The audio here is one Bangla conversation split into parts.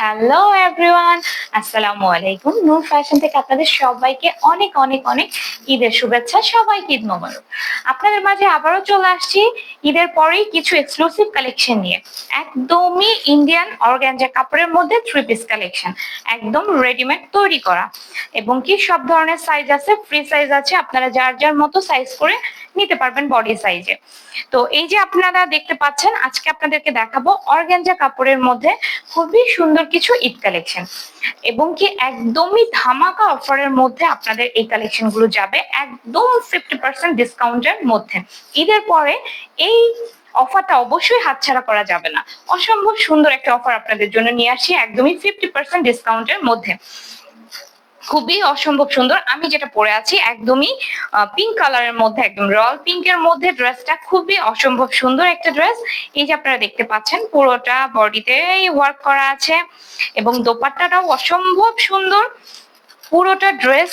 হ্যালো এভরিওয়ান, আসসালামু আলাইকুম। নূর ফ্যাশন থেকে আপনাদের সবাইকে অনেক অনেক অনেক ঈদের শুভেচ্ছা। সবাইকে ঈদ মোবারক। আপনাদের মাঝে আবারও চলে আসছি ঈদের পরেই কিছু এক্সক্লুসিভ কালেকশন নিয়ে। একদমই ইন্ডিয়ান অর্গানজা কাপড়ের মধ্যে থ্রি পিস কালেকশন, একদম রেডিমেড তৈরি করা, এবং কি সব ধরনের সাইজ আছে, ফ্রি সাইজ আছে, আপনারা যার যার মতো সাইজ করে নিতে পারবেন বডি সাইজে। তো এই যে আপনারা দেখতে পাচ্ছেন, আজকে আপনাদেরকে দেখাবো অর্গানজা কাপড়ের মধ্যে খুবই সুন্দর কিছু ঈদ কালেকশন, এবং কি একদমই ধামাকা অফারের মধ্যে আপনাদের এই কালেকশন গুলো যাবে একদম 50% ডিসকাউন্টের মধ্যে। ঈদের পরে এই অফারটা অবশ্যই হাতছাড়া করা যাবে না। অসম্ভব সুন্দর একটা অফার আপনাদের জন্য নিয়ে আসি একদমই 50% ডিসকাউন্টের মধ্যে। খুবই অসম্ভব সুন্দর। আমি যেটা পরে আছি একদমই পিঙ্ক কালারের মধ্যে, একদম রয়্যাল পিঙ্কের মধ্যে। ড্রেসটা খুবই অসম্ভব সুন্দর একটা ড্রেস। এই যে আপনারা দেখতে পাচ্ছেন, পুরোটা বডিতে ওয়ার্ক করা আছে এবং দোপাট্টাটাও অসম্ভব সুন্দর। পুরোটা ড্রেস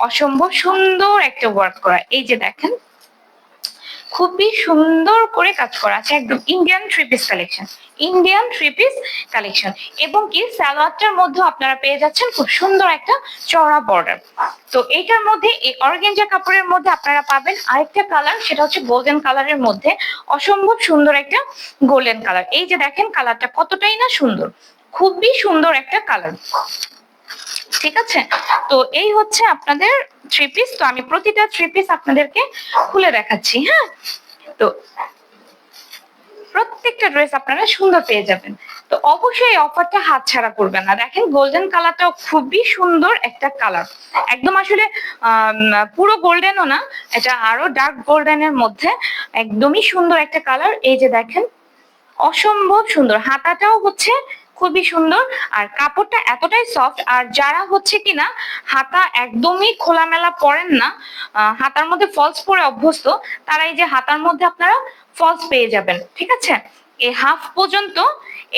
অসম্ভব সুন্দর একটা ওয়ার্ক করা। এই যে দেখেন, খুবই সুন্দর করে কাজ করা আছে, একদম Indian three piece collection, Indian three piece collection. এবং কি সালোয়ারটার মধ্যে আপনারা পেয়ে যাচ্ছেন খুব সুন্দর একটা চওড়া বর্ডার। তো এইটার মধ্যে এই অর্গানজা কাপড়ের মধ্যে আপনারা পাবেন আরেকটা কালার, সেটা হচ্ছে গোল্ডেন কালারের মধ্যে। অসম্ভব সুন্দর একটা গোল্ডেন কালার। এই যে দেখেন কালারটা কতটাই না সুন্দর, খুবই সুন্দর একটা কালার। ঠিক আছে, তো এই হচ্ছে আপনাদের থ্রি পিস। তো আমি প্রতিটা থ্রি পিস আপনাদেরকে খুলে দেখাচ্ছি। হ্যাঁ, তো প্রত্যেকটা ড্রেস আপনারা সুন্দর পেয়ে যাবেন। তো অবশ্যই এই অফারটা হাতছাড়া করবেন না। দেখেন গোল্ডেন কালারটাও খুবই সুন্দর একটা কালার, একদম আসলে পুরো গোল্ডেনও না, এটা আরো ডার্ক গোল্ডেনের মধ্যে একদমই সুন্দর একটা কালার। এই যে দেখেন অসম্ভব সুন্দর, হাতাটাও হচ্ছে খুবই সুন্দর, আর কাপড়টা এতটাই সফট। আর যারা হচ্ছে কিনা হাতা একদমই খোলামেলা পরেন না, হাতার মধ্যে ফলস পরে অভ্যস্ত, তারা এই যে হাতার মধ্যে আপনারা ফলস পেয়ে যাবেন। ঠিক আছে, এই হাফ পর্যন্ত,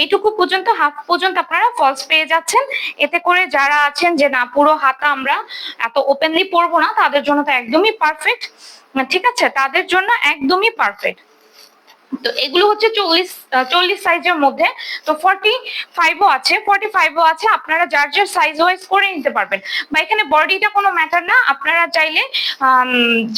এইটুকু পর্যন্ত হাফ পর্যন্ত আপনারা ফলস পেয়ে যাচ্ছেন। এতে করে যারা আছেন যে না পুরো হাতা আমরা এত ওপেনলি পরবো না, তাদের জন্য তো একদমই পারফেক্ট। ঠিক আছে, তাদের জন্য একদমই পারফেক্ট। তো এগুলো হচ্ছে 40 সাইজের মধ্যে। তো 45ও আছে, 45ও আছে, আপনারা যার যার সাইজ ওয়াইজ করে নিতে পারবেন। বা এখানে বডিটা কোনো ম্যাটার না, আপনারা চাইলে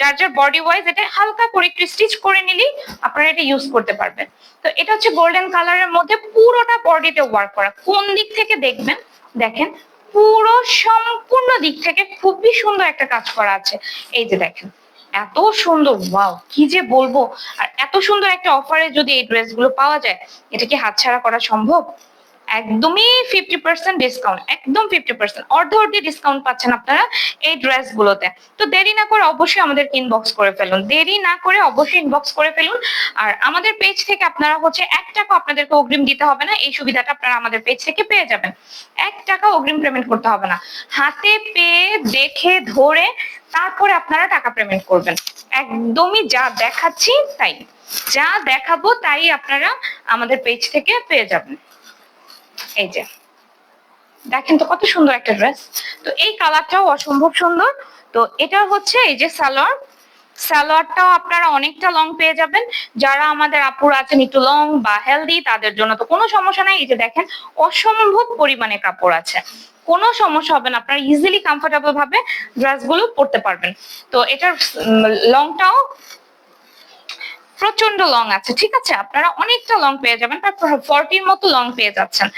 যার যার বডি ওয়াইজ এটা হালকা করে একটু স্টিচ করে নিলেই আপনারা এটা ইউজ করতে পারবেন। তো এটা হচ্ছে গোল্ডেন কালারের মধ্যে, পুরোটা বডিতে ওয়ার্ক করা। কোন দিক থেকে দেখবেন, দেখেন পুরো সম্পূর্ণ দিক থেকে খুবই সুন্দর একটা কাজ করা আছে। এই যে দেখেন এত সুন্দর, ওয়াও কি যে বলবো। আর এত সুন্দর একটা অফারে যদি এই ড্রেসগুলো পাওয়া যায়, এটা কি হাতছাড়া করা সম্ভব? একদমই 50% ডিসকাউন্ট, একদম 50%, অর্ধে ডিসকাউন্ট পাচ্ছেন আপনারা এই ড্রেসগুলোতে। তো দেরি না করে অবশ্যই আমাদেরকে ইনবক্স করে ফেলুন, দেরি না করে অবশ্যই ইনবক্স করে ফেলুন। আর আমাদের পেজ থেকে আপনারা হচ্ছে 1 টাকা আপনাদেরকে অগ্রিম দিতে হবে না, এই সুবিধাটা আপনারা আমাদের পেজ থেকে পেয়ে যাবেন। 1 টাকা অগ্রিম পেমেন্ট করতে হবে না, হাতে পেয়ে দেখে ধরে তারপরে আপনারা টাকা পেমেন্ট করবেন। একদমই যা দেখাচ্ছি তাই, যা দেখাবো তাই আপনারা আমাদের পেজ থেকে পেয়ে যাবেন। এই যে দেখেন তো কত সুন্দর একটা ড্রেস। তো এই কালারটাও অসম্ভব সুন্দর। তো এটা হচ্ছে এই যে সালোয়ার, সালোয়ারটাও আপনারা অনেকটা লং পেয়ে যাবেন। যারা আমাদের আপুরা আছেন একটু লং বা হেলদি, তাদের জন্য তো কোনো সমস্যা নাই। এই যে দেখেন অসম্ভব পরিমাণে কাপড় আছে, কোনো সমস্যা হবে না, আপনারা ইজিলি কমফোর্টেবল ভাবে ড্রেসগুলো পরতে পারবেন। তো এটার লংটাও প্রচন্ড লং আছে। ঠিক আছে, আপনারা অনেকটা লং পেয়ে যাবেন, প্রায় 40 মতো লং পেয়ে যাচ্ছেন।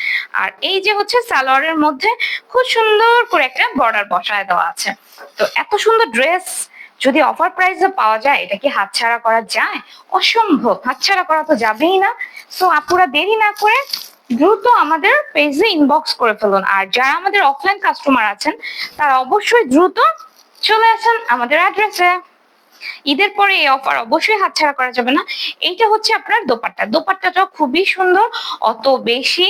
আর এই যে হচ্ছে সালোয়ারের মধ্যে খুব সুন্দর করে একটা বর্ডার বসায় দেওয়া আছে। তো এত সুন্দর ড্রেস যদি অফার প্রাইসে পাওয়া যায়, এটা কি হাতছাড়া করা যায়? অসম্ভব, হাতছাড়া করা তো যাবেই না। সো আপুরা দেরি না করে দ্রুত আমাদের পেজে ইনবক্স করে ফেলুন। আর যারা আমাদের অফলাইন কাস্টমার আছেন, তারা অবশ্যই দ্রুত চলে আসেন আমাদের অ্যাড্রেসে। ঈদের পরে এই অফার অবশ্যই হাতছাড়া করা যাবে না। এইটা হচ্ছে আপনার দোপাট্টা, দোপাট্টাটা খুবই সুন্দর, অত বেশি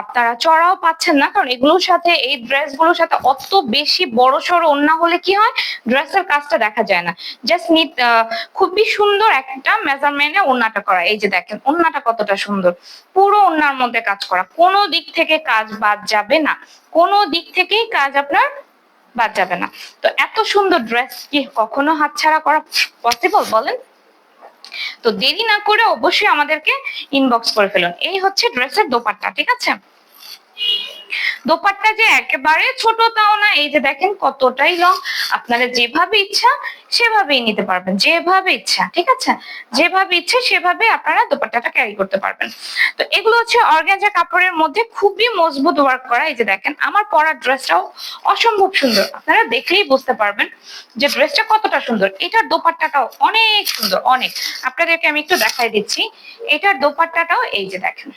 আপনারা চড়াও পাচ্ছেন না, কারণ এগুলোর সাথে এই ড্রেসগুলোর সাথে অত বেশি বড় সড়ো ওড়না হলে কি হয়, ড্রেসের কাজটা দেখা যায় না। জাস্ট খুবই সুন্দর একটা মেজারমেন্টে ওড়নাটা করা। এই যে দেখেন ওড়নাটা কতটা সুন্দর, পুরো ওড়নার মধ্যে কাজ করা, কোনো দিক থেকে কাজ বাদ যাবে না, কোনো দিক থেকেই কাজ আপনার বাদ যাবে না। তো এত সুন্দর ড্রেস কি কখনো হাতছাড়া করা পসিবল বলেন? তো দেরি না করে অবশ্যই আমাদেরকে ইনবক্স করে ফেলুন। এই হচ্ছে ড্রেসের দোপাট্টা। ঠিক আছে, দোপাট্টা যে একেবারে ছোট তাও না, এই যে দেখেন কতটাই লং, আপনারা যেভাবে ইচ্ছা সেভাবেই নিতে পারবেন, যেভাবে ইচ্ছা, ঠিক আছে, যেভাবে ইচ্ছে সেভাবে আপনারা দোপাট্টাটা ক্যারি করতে পারবেন। তো এগুলো হচ্ছে অর্গানজা কাপড়ের মধ্যে খুবই মজবুত ওয়ার্ক করা। এই যে দেখেন আমার পরা ড্রেসটাও অসম্ভব সুন্দর, আপনারা দেখলেই বুঝতে পারবেন যে ড্রেসটা কতটা সুন্দর। এটার দোপাট্টাটাও অনেক সুন্দর, অনেক। আপনাদেরকে আমি একটু দেখাই দিচ্ছি, এটার দোপাট্টাটাও এই যে দেখেন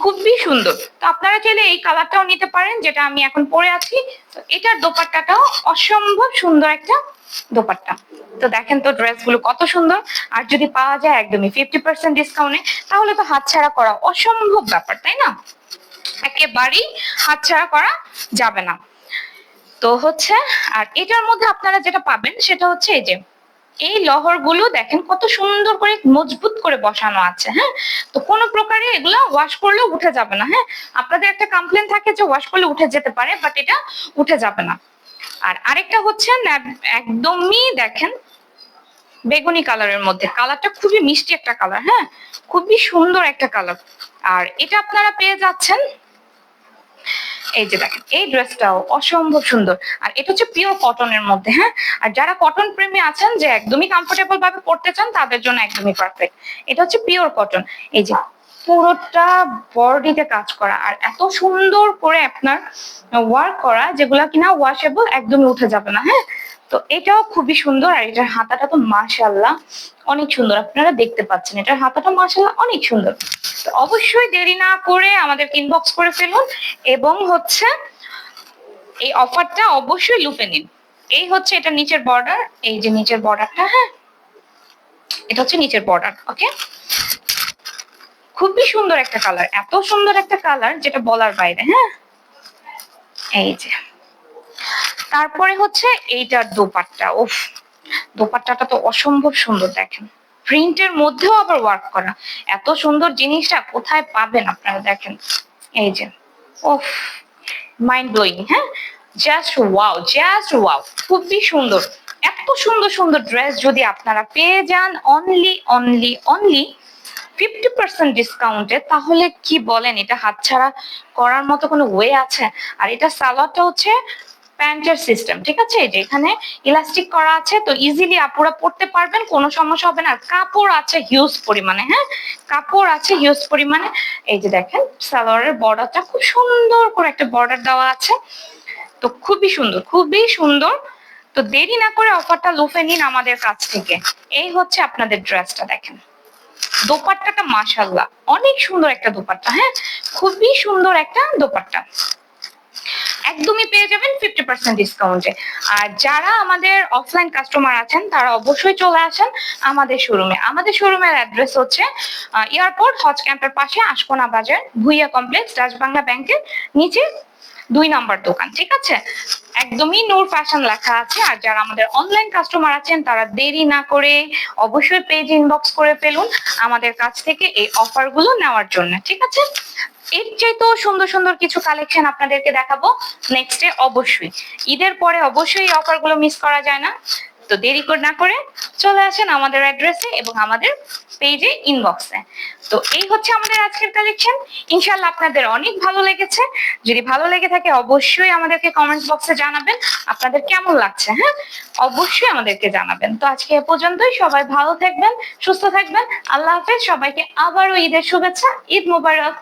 খুবই সুন্দর। তো আপনারা চাইলে এই কালারটাও নিতে পারেন যেটা আমি এখন পরে আছি। তো এটার দোপাট্টাটাও অসম্ভব সুন্দর একটা দোপাট্টা। তো দেখেন তো ড্রেস গুলো কত সুন্দর, আর যদি পাওয়া যায় একদমই 50% ডিসকাউন্টে, তাহলে তো হাতছাড়া করা অসম্ভব ব্যাপার, তাই না? একেবারেই হাতছাড়া করা যাবে না। তো হচ্ছে, আর এটার মধ্যে আপনারা যেটা পাবেন সেটা হচ্ছে এই যে এই লহর গুলো দেখেন কত সুন্দর করে মজবুত করে বসানো আছে। হ্যাঁ, তো কোনো প্রকারে এগুলা ওয়াশ করলেও উঠে যাবে না। হ্যাঁ, আপনাদের একটা কমপ্লেন থাকে যে ওয়াশ করলে উঠে যেতে পারে, বাট এটা উঠে যাবে না। আর আরেকটা হচ্ছে একদমই দেখেন বেগুনি কালারের মধ্যে, কালারটা খুবই মিষ্টি একটা কালার। হ্যাঁ, খুবই সুন্দর একটা কালার। আর এটা আপনারা পেয়ে যাচ্ছেন এই যে দেখেন এই ড্রেসটাও অসম্ভব সুন্দর, আর এটা হচ্ছে পিওর কটনের মধ্যে। হ্যাঁ, আর যারা কটন প্রেমী আছেন যে একদমই কমফোর্টেবল ভাবে পড়তে চান তাদের জন্য একদমই পারফেক্ট। এটা হচ্ছে পিওর কটন, এই যে পুরোটা বডিতে কাজ করা আর এত সুন্দর করে আপনার ওয়ার্ক করা, যেগুলা কিনা ওয়াশেবল, একদমই উঠে যাবে না। হ্যাঁ, তো এটাও খুবই সুন্দর। আর এটার হাতাটা তো মাশাআল্লাহ অনেক সুন্দর, আপনারা দেখতে পাচ্ছেন এটার হাতাটা মাশাআল্লাহ অনেক সুন্দর। তো অবশ্যই দেরি না করে আমাদের ইনবক্স করে ফেলুন, এবং হচ্ছে এই অফারটা অবশ্যই লুপে নিন। এই হচ্ছে এটা নিচের বর্ডার, এই যে নিচের বর্ডারটা। হ্যাঁ, এটা হচ্ছে নিচের বর্ডার। ওকে, খুবই সুন্দর একটা কালার, এত সুন্দর একটা কালার যেটা বলার বাইরে। হ্যাঁ, এই যে তারপরে হচ্ছে এইটার দোপাট্টা, ওফ, দোপাট্টাটা তো অসম্ভব সুন্দর। দেখেন প্রিন্টের মধ্যেও আবার ওয়ার্ক করা, এত সুন্দর জিনিসটা কোথায় পাবেন আপনারা? দেখেন এই যে, ওফ, মাইন্ড ব্লোয়িং। হ্যাঁ, জাস্ট ওয়াও, জাস্ট ওয়াও, খুবই সুন্দর। এত সুন্দর সুন্দর ড্রেস যদি আপনারা পেয়ে যান অনলি অনলি অনলি 50% ডিসকাউন্টে, তাহলে কি বলেন, এটা হাতছাড়া করার মতো কোনো ওয়ে আছে? আর এটা সালোয়ারটা হচ্ছে প্যান্টের সিস্টেম, ঠিক আছে, এই যে এখানে ইলাস্টিক করা আছে, তো ইজিলি আপুরা পড়তে পারবেন, কোনো সমস্যা হবে না। আর কাপড় আছে হিউজ পরিমাণে। হ্যাঁ, কাপড় আছে হিউজ পরিমাণে। এই যে দেখেন সালোয়ারের বর্ডারটা খুব সুন্দর করে একটা বর্ডার দেওয়া আছে, তো খুবই সুন্দর, খুবই সুন্দর। তো দেরি না করে অফারটা লুফে নিন আমাদের কাছ থেকে। এই হচ্ছে আপনাদের ড্রেসটা, দেখেন দোপাট্টাটা মাশাআল্লাহ অনেক সুন্দর একটা দোপাট্টা। হ্যাঁ, খুবই সুন্দর একটা দোপাট্টা, একদমই পেয়ে যাবেন 50% ডিসকাউন্টে। আর যারা আমাদের অফলাইন কাস্টমার আছেন তারা অবশ্যই চলে আসেন আমাদের শোরুমে। আমাদের শোরুমের অ্যাড্রেস হচ্ছে এয়ারপোর্ট হজ ক্যাম্পের পাশে আশকোনা বাজার, ভুইয়া কমপ্লেক্স, ডাচ বাংলা ব্যাংকের নিচে 2 নাম্বার দোকান, ঠিক আছে, একদমই নূর ফ্যাশন লেখা আছে। আর যারা আমাদের অনলাইন কাস্টমার আছেন তারা দেরি না করে অবশ্যই পেজ ইনবক্স করে ফেলুন আমাদের কাছ থেকে এই অফার গুলো নেওয়ার জন্য, ঠিক আছে। এর চাইতেও সুন্দর সুন্দর কিছু কালেকশন আপনাদেরকে দেখাবো নেক্সট ডে অবশ্যই। ঈদের পরে অবশ্যই এই অফার গুলো মিস করা যায় না। তো দেরি করে না করে চলে আসেন আমাদের অ্যাড্রেসে এবং আমাদের পেজে ইনবক্সে। তো এই হচ্ছে আমাদের আজকের কালেকশন, ইনশাআল্লাহ আপনাদের অনেক ভালো লেগেছে। যদি ভালো লেগে থাকে অবশ্যই আমাদেরকে কমেন্ট বক্সে জানাবেন আপনাদের কেমন লাগছে। হ্যাঁ, অবশ্যই আমাদেরকে জানাবেন। তো আজকে এ পর্যন্তই, সবাই ভালো থাকবেন, সুস্থ থাকবেন। আল্লাহ হাফেজ, সবাইকে আবারও ঈদের শুভেচ্ছা, ঈদ মোবারক।